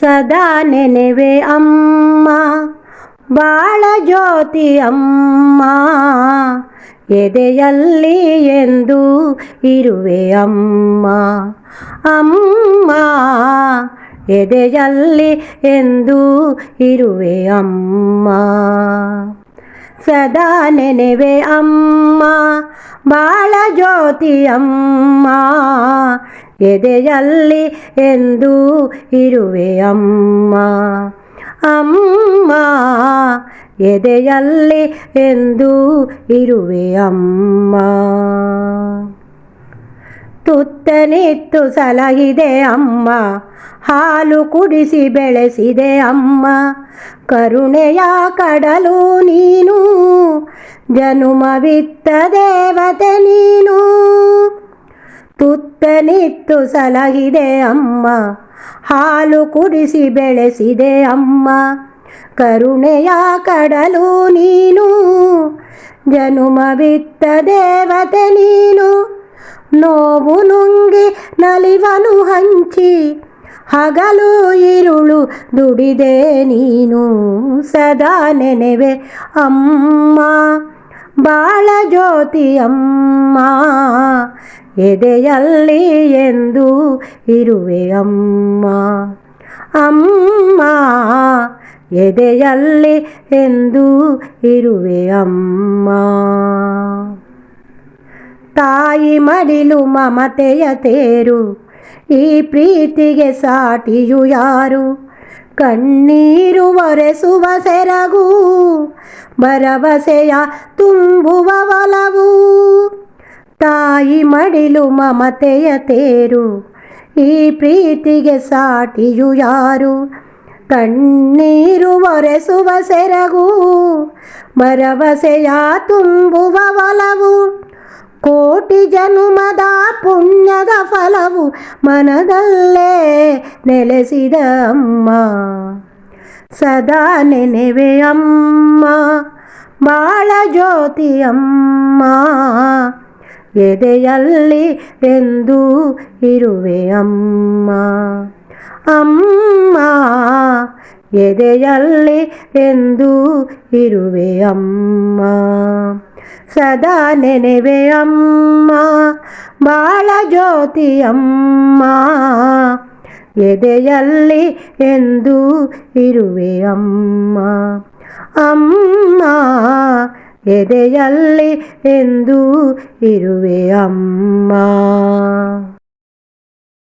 ಸದಾ ನೆನೆವೆ ಅಮ್ಮ ಬಾಳ ಜ್ಯೋತಿ ಅಮ್ಮ, ಎದೆಯಲ್ಲಿ ಎಂದು ಇರುವೆ ಅಮ್ಮ. ಅಮ್ಮ ಎದೆಯಲ್ಲಿ ಎಂದು ಇರುವೆ ಅಮ್ಮ. ಸದಾ ನೆನೆವೆ ಅಮ್ಮ ಬಾಳ ಜ್ಯೋತಿ ಅಮ್ಮ, ಎದೆಯಲ್ಲಿ ಎಂದು ಇರುವೆ ಅಮ್ಮ. ಅಮ್ಮ ಎದೆಯಲ್ಲಿ ಎಂದು ಇರುವೆ ಅಮ್ಮ. ತುತ್ತನಿತ್ತು ಸಲಹಿದೆ ಅಮ್ಮ, ಹಾಲು ಕುಡಿಸಿ ಬೆಳೆಸಿದೆ ಅಮ್ಮ. ಕರುಣೆಯ ಕಡಲು ನೀನು, ಜನುಮವಿತ್ತ ದೇವತೆ ನೀನು. ತುತ್ತನಿತ್ತು ಸಲಹಿದೆ ಅಮ್ಮ, ಹಾಲು ಕುಡಿಸಿ ಬೆಳೆಸಿದೆ ಅಮ್ಮ. ಕರುಣೆಯ ಕಡಲು ನೀನು, ಜನುಮವಿತ್ತ ದೇವತೆ ನೀನು. ನೋವು ನುಂಗಿ ನಲಿವನು ಹಂಚಿ, ಹಗಲು ಇರುಳು ದುಡಿದೆ ನೀನು. ಸದಾ ನೆನೆವೆ ಅಮ್ಮ ಬಾಳ ಜ್ಯೋತಿ ಅಮ್ಮ, ಎದೆಯಲ್ಲಿ ಎಂದು ಇರುವೆ ಅಮ್ಮ. ಅಮ್ಮ ಎದೆಯಲ್ಲಿ ಎಂದು ಇರುವೆ ಅಮ್ಮ. ತಾಯಿ ಮಡಿಲು ಮಮತೆಯ ತೇರು, ಈ ಪ್ರೀತಿಗೆ ಸಾಟಿಯು ಯಾರು. ಕಣ್ಣೀರು ಒರೆಸುವ ಸೆರಗು, ಭರವಸೆಯ ತುಂಬುವ ಒಲವು. ತಾಯಿ ಮಡಿಲು ಮಮತೆಯ ತೇರು, ಈ ಪ್ರೀತಿಗೆ ಸಾಟಿಯು ಯಾರು. ಕಣ್ಣೀರು ಒರೆಸುವ ಸೆರಗು, ಭರವಸೆಯ ತುಂಬುವ ಒಲವು. ಕೋಟಿ ಜನುಮದ ಪುಣ್ಯದ ಫಲವು, ಮನದಲ್ಲೇ ನೆಲೆಸಿದ ಅಮ್ಮ. ಸದಾ ನೆನೆವೆ ಅಮ್ಮ ಬಾಳ ಜ್ಯೋತಿ ಅಮ್ಮ, ಎದೆಯಲ್ಲಿ ಎಂದು ಇರುವೆ ಅಮ್ಮ. ಅಮ್ಮ ಎದೆಯಲ್ಲಿ ಎಂದು ಇರುವೆ ಅಮ್ಮ. ಸದಾ ನೆನೆವೆ ಅಮ್ಮ ಬಾಳ ಜ್ಯೋತಿ ಅಮ್ಮ, ಎದೆಯಲ್ಲಿ ಎಂದು ಇರುವೆ ಅಮ್ಮ. ಅಮ್ಮ ಎದೆಯಲ್ಲಿ ಎಂದು ಇರುವೆ ಅಮ್ಮ.